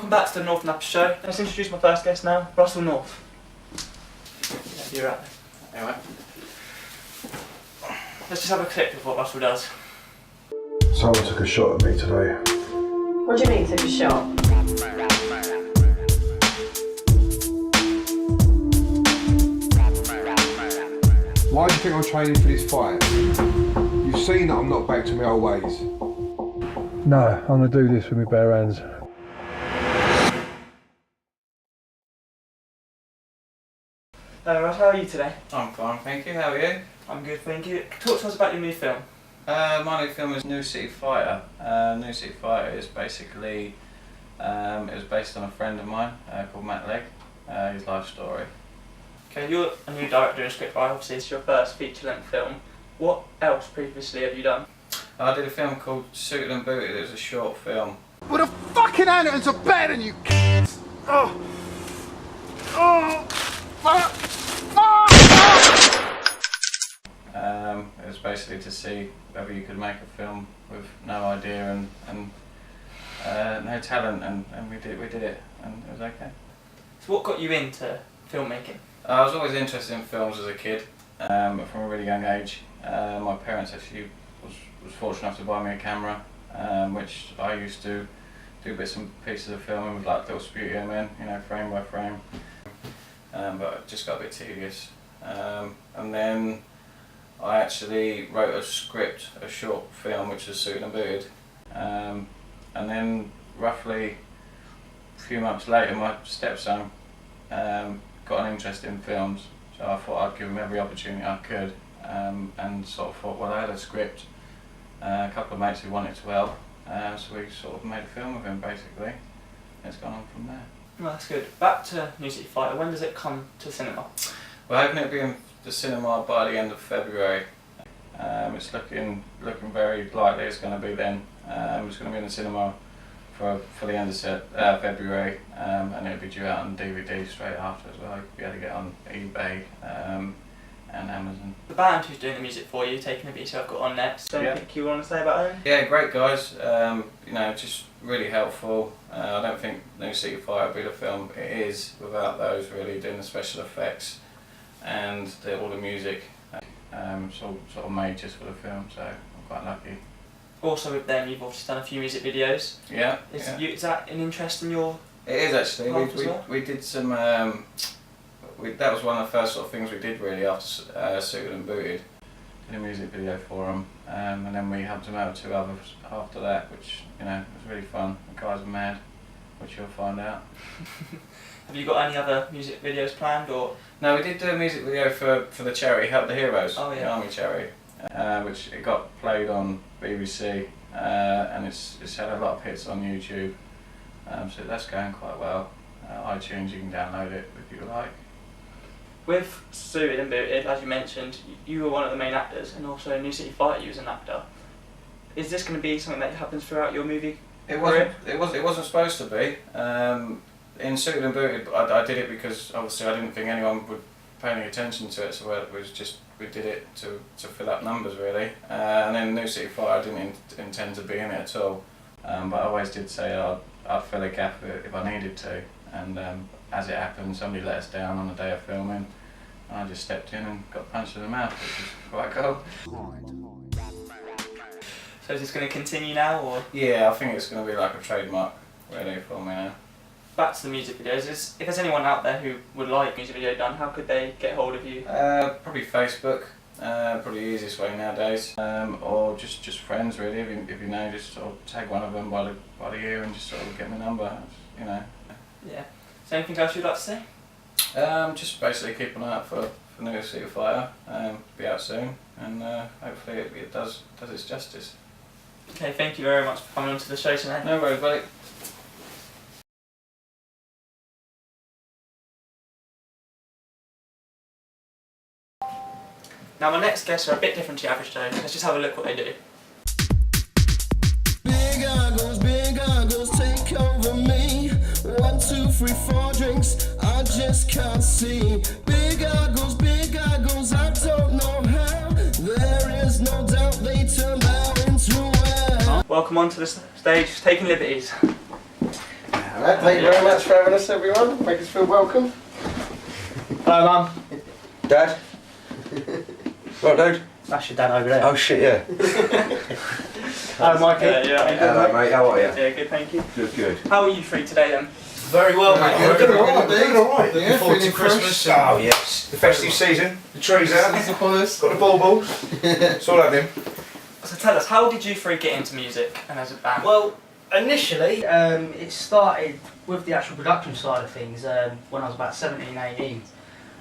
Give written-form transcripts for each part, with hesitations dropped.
welcome back to the North Napa Show. Let's introduce my first guest now, Russell North. Yeah, you're right there. Anyway. Let's just have a clip of what Russell does. Someone took a shot at me today. What do you mean, took a shot? Why do you think I'm training for this fight? You've seen that I'm not back to my old ways. No, I'm going to do this with my bare hands. Russ, how are you today? I'm fine, thank you. How are you? I'm good, thank you. Talk to us about your new film. My new film is New City Fighter. New City Fighter is basically, it was based on a friend of mine called Matt Legg, his life story. Okay, you're a new director and scriptwriter, obviously it's your first feature-length film. What else previously have you done? I did a film called Suited and Booted. It was a short film. But the fucking animals are better than you. Oh. Oh. Fuck. It was basically to see whether you could make a film with no idea and no talent, and we did it, and it was okay. So what got you into filmmaking? I was always interested in films as a kid, from a really young age. My parents actually was fortunate enough to buy me a camera, which I used to do bits and pieces of filming with like little studio men, you know, frame by frame. But it just got a bit tedious. And then I actually wrote a script, a short film, which was Suited and Booted. And then roughly a few months later, my stepson got an interest in films, so I thought I'd give him every opportunity I could, and sort of thought, well, I had a script, a couple of mates who wanted to help, so we sort of made a film with him basically. It's gone on from there. Well, that's good. Back to New City Fighter, when does it come to cinema? We're hoping it'll be in the cinema by the end of February. It's looking very likely it's going to be then. It's going to be in the cinema for the end of February, and it'll be due out on DVD straight after as well. You'll be able to get on eBay and Amazon. The band who's doing the music for you, Takin Libities, who I've got on next, anything you want to say about them? Yeah, great guys, you know, just really helpful. I don't think New City Fighter would be the film it is without those really doing the special effects and all the music. It's all sort of made just for the film, so I'm quite lucky. Also with them, you've obviously done a few music videos. Yeah. Is that an interest in your... It is actually. We did some. That was one of the first sort of things we did really after Suited and Booted. Did a music video for them, and then we helped them out with 2 others after that, which, you know, was really fun. The guys are mad, which you'll find out. Have you got any other music videos planned, or...? No, we did do a music video for the charity Help the Heroes, the Army charity, which it got played on BBC, and it's had a lot of hits on YouTube, so that's going quite well. iTunes, you can download it if you like. With Suited and Booted, as you mentioned, you were one of the main actors, and also in New City Fighter you was an actor. Is this going to be something that happens throughout your movie career? It wasn't supposed to be. In Suited and Booted, I did it because obviously I didn't think anyone would pay any attention to it, so we did it to fill up numbers really. And then New City Fighter I didn't intend to be in it at all, but I always did say I'd fill a gap if I needed to. And as it happened, somebody let us down on the day of filming, and I just stepped in and got punched in the mouth, which was quite cool. So is this going to continue now, or...? Yeah, I think it's going to be like a trademark really for me now. Back to the music videos, if there's anyone out there who would like a music video done, how could they get hold of you? Probably Facebook, probably the easiest way nowadays, or just friends really, if you know, just sort of tag one of them by the ear and just sort of get my number, you know. Yeah. Is there anything else you'd like to say? Just basically keep an eye out for New City Fighter, be out soon, and hopefully it does its justice. Okay, thank you very much for coming on to the show tonight. No worries, buddy. Now my next guests are a bit different to your average Joe. Let's just have a look what they do. Big goggles take over me. 1, 2, 3, 4 drinks, I just can't see. Big goggles, I don't know how. There is no doubt they turned out into well. Welcome on to the stage, Takin Libities. Hello. Thank you very much for having us, everyone. Make us feel welcome. Hello, Mum. Dad? What, dude? That's your dad over there. Oh shit, yeah. Hello, Mikey. Hello, mate. How are you? Yeah, good, thank you. Good. How are you three today then? Very well, mate. Doing alright. Looking forward to Christmas. Oh yes. The festive season. The trees out. Got the baubles. It's all happening. So tell us, how did you three get into music and as a band? Well, initially, it started with the actual production side of things when I was about 17, 18.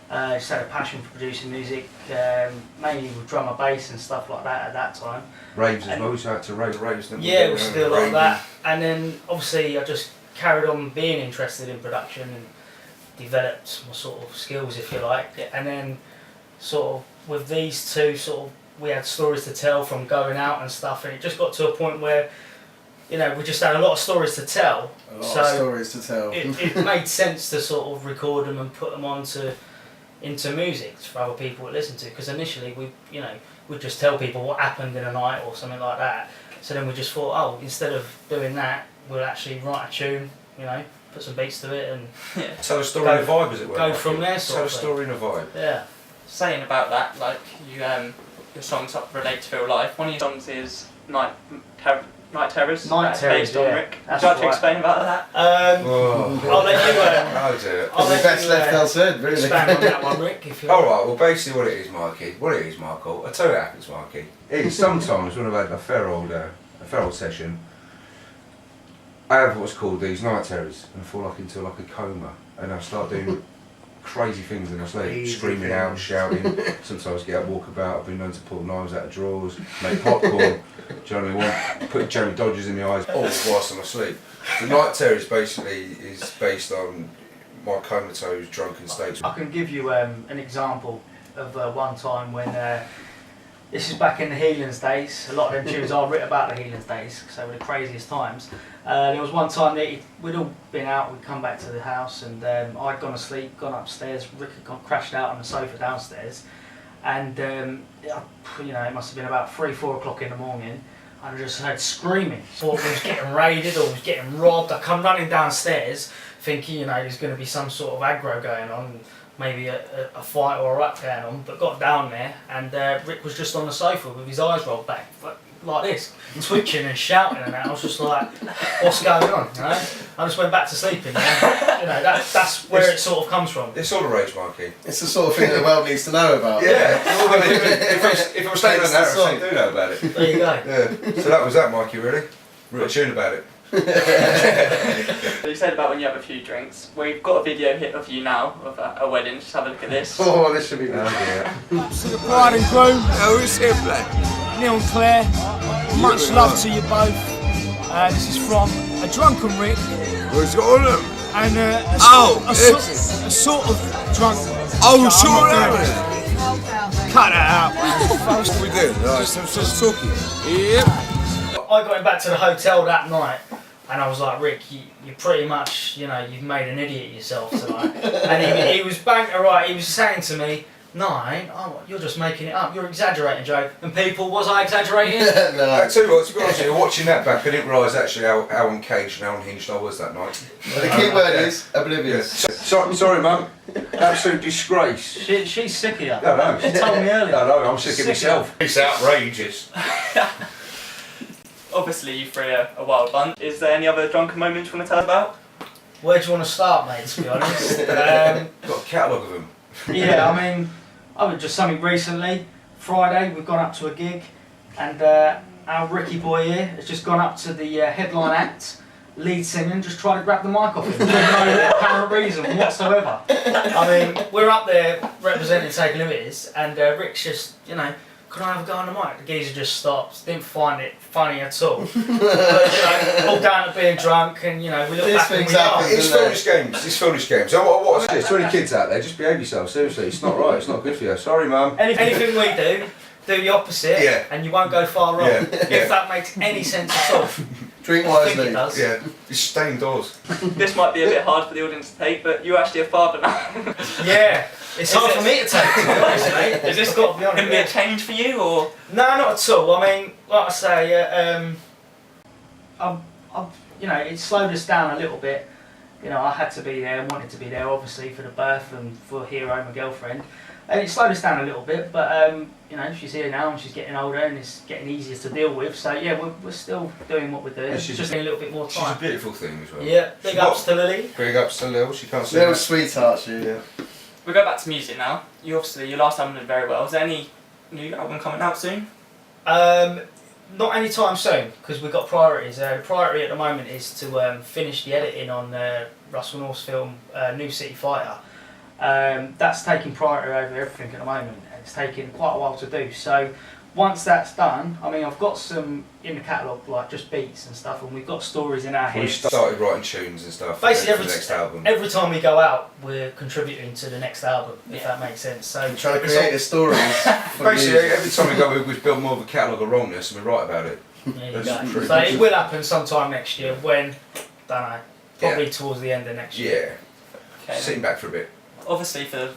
Just had a passion for producing music, mainly with drum and bass and stuff like that at that time. Raves as well. We had to raves. Yeah, we still like that. And then obviously I just carried on being interested in production and developed my sort of skills, if you like. And then sort of with these two, sort of we had stories to tell from going out and stuff, and it just got to a point where, you know, we just had a lot of stories to tell. A lot of stories to tell. It made sense to sort of record them and put them into music for other people to listen to, because initially we'd just tell people what happened in a night or something like that. So then we just thought, oh, instead of doing that, we'll actually write a tune, you know, put some beats to it and tell a story in a vibe, as it were. Go from there. Tell a story in a vibe. Yeah. Saying about that, you your songs relate to real life. One of your songs is Night Terrors. Based on Rick. Would you like to explain about that? I'll let you. I'll do it. I'll best left unsaid, really. Expand on that one, Rick. If you. All right. Well, basically, what it is, Michael. I'll tell you what happens, Mikey. It's sometimes when I've had a fair old session, I have what's called these night terrors, and I fall into like a coma, and I start doing crazy things in my sleep, screaming out, shouting. Sometimes get up, walk about. I've been known to pull knives out of drawers, make popcorn. Do you know what I mean? Put Jamie Dodgers in my eyes, all whilst I'm asleep. The night terrors basically is based on my comatose, drunken state. I can give you an example of one time when. This is back in the Healings days. A lot of them tunes are written about the Healings days, because they were the craziest times. There was one time that we'd all been out, we'd come back to the house, and I'd gone to sleep, gone upstairs, Rick had crashed out on the sofa downstairs, and you know, it must have been about 3-4 o'clock in the morning, and I just heard screaming. Thought we was getting raided or was getting robbed. I come running downstairs, thinking, you know, there's going to be some sort of aggro going on. Maybe a fight or a rap going on, but got down there and Rick was just on the sofa with his eyes rolled back like this, twitching and shouting, and I was just like, what's going on? You know? I just went back to sleeping. You know, that's where it sort of comes from. It's all a rage, Mikey. It's the sort of thing that the world needs to know about. Yeah. If I was staying on that, I do know about it. There you go. Yeah. So that was that, Mikey. Really? Wrote a tune about it. So you said about when you have a few drinks. We've got a video hit of you now of a wedding. Just have a look at this. Oh, this should be good. To the bride and groom. Oh, who's here, Black? Neil and Claire. Much love to you both. This is from a drunken Rick. Where's all of them? And a sort of drunk. Oh, sure, Cut that out. What we doing? Right, some talking. Yep. I got him back to the hotel that night, and I was like, Rick, you pretty much, you know, you've made an idiot of yourself tonight. And he was bang right. He was saying to me, no, I ain't. Oh, you're just making it up. You're exaggerating, Joe. And people, was I exaggerating? No. I tell you what, to be honest with you, watching that back, I didn't realise actually how uncaged and how unhinged I was that night. Well, the key word is oblivious. Yeah. Sorry, Mum. Absolute disgrace. She's sick of you. No. She told me earlier. No, I'm sick of myself. It's outrageous. Obviously, you three are a wild bunch. Is there any other drunken moments you want to tell us about? Where do you want to start, mate, to be honest? Got a catalogue of them. Yeah, I mean, I was just something recently. Friday, we've gone up to a gig, and our Ricky boy here has just gone up to the headline act, lead singer, and just tried to grab the mic off him for no apparent reason whatsoever. I mean, we're up there representing Takin Libities, and Rick's just, you know, can I have a go on the mic? The geezer just stopped, didn't find it funny at all. But, you know, all down to being drunk, and you know, we look back and we laugh. It's foolish games. So what's this? 20 kids out there, just behave yourself, seriously. It's not right, it's not good for you. Sorry, Mum. Anything we do the opposite, and you won't go far wrong. If that makes any sense at all. Drink wisely. Yeah, just stay indoors. This might be a bit hard for the audience to take, but you're actually a father now. Yeah. It's hard for me to take, to be honest, mate. Is this got to be a change for you, or? No, not at all. I mean, like I say, I've you know, it slowed us down a little bit. you know, I had to be there, wanted to be there, obviously, for the birth and for Hero, my girlfriend. And it slowed us down a little bit, but you know, she's here now and she's getting older and it's getting easier to deal with. So yeah, we're still doing what we're doing. It's just a little bit more time. She's a beautiful thing as well. Yeah, big ups to Lily. Big ups to Lil. She can't say Little that. sweetheart, she. Yeah. We'll go back to music now. You obviously, your last album did very well. Is there any new album coming out soon? Not anytime soon, because we've got priorities. The priority at the moment is to finish the editing on Russell North's film New City Fighter. That's taking priority over everything at the moment, and it's taking quite a while to do. So once that's done, I mean, I've got some in the catalogue, like just beats and stuff, and we've got stories in our We heads. started writing tunes and stuff. Basically, for the next album. every time we go out, we're contributing to the next album, if that makes sense. So I'm trying to create the stories. Basically, every time we go, we build more of a catalogue of wrongness and we write about it. there you That's go. true. So it will happen sometime next year. When? Don't know. Probably towards the end of next year. Yeah. Sitting back for a bit. Obviously, for the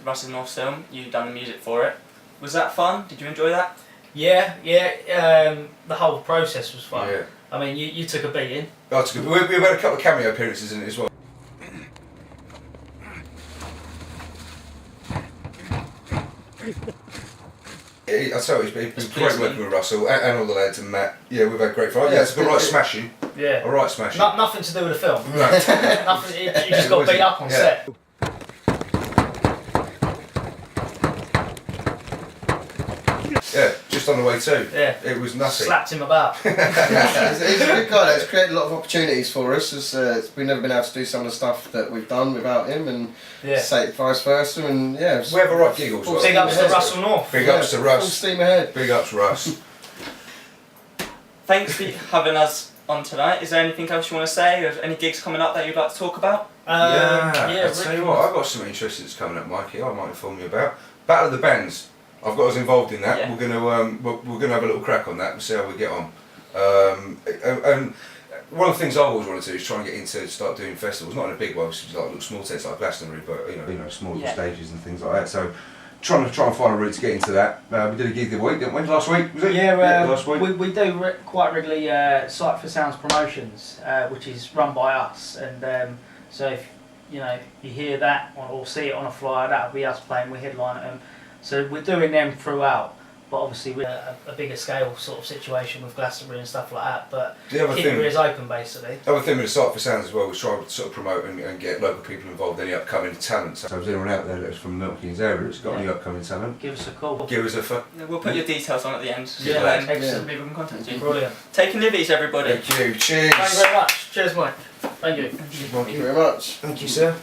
Russell North film, you've done the music for it. Was that fun? Did you enjoy that? Yeah. The whole process was fun. Yeah. I mean, you took a beating. That's good. We've had a couple of cameo appearances in it as well. I tell you, it's been great working with Russell and all the lads and Matt. Yeah, we've had great fun. Yeah, it's been right smashing. Yeah. All right smashing. Nothing to do with the film. No. Nothing. You just got beat up on set. Yeah, just on the way too. Yeah. It was nothing. Slapped him about. He's a good guy. It's created a lot of opportunities for us. We've never been able to do some of the stuff that we've done without him, and say vice versa. And yeah, we have a right gig also. Big ups to Russell North. Big ups to Russ. Full steam ahead. Big ups, Russ. Thanks for having us on tonight. Is there anything else you want to say, or any gigs coming up that you'd like to talk about? I'll tell you what, I've got something interesting that's coming up, Mikey. I might inform you about Battle of the Bands. I've got us involved in that. Yeah. We're gonna have a little crack on that and see how we get on. And one of the things I always want to do is try and get into start doing festivals, not in a big way, which is like little small tents like Glastonbury, but you know small stages and things like that. So trying to find a route to get into that. We did a gig the week, didn't we? Last week was it? Yeah, last week. We do quite regularly Sight for Sounds promotions, which is run by us, and so if you hear that or see it on a flyer, that'll be us playing. We headline at them, so we're doing them throughout. But obviously we're a bigger scale sort of situation with Glastonbury and stuff like that. But keep your ears open, basically. The other thing with the Sight for Sounds as well was try to sort of promote and get local people involved in any upcoming talent. So if there's anyone out there that's from Milton Keynes area that's got any upcoming talent, give us a call. Give us a We'll put your details on at the end. So excellent. People can contact you. Brilliant. Taking Libities, everybody. Thank you. Cheers. Thank you very much. Cheers, Mike. Thank you. Thank you very much. Thank you, sir.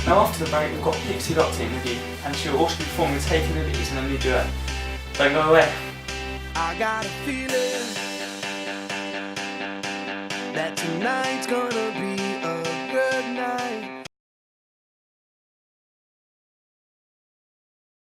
Now after the break, we've got Pixie locked in with you, and she'll also be performing Taking Libities in a new duet. Don't go away. I got a feeling that tonight's gonna be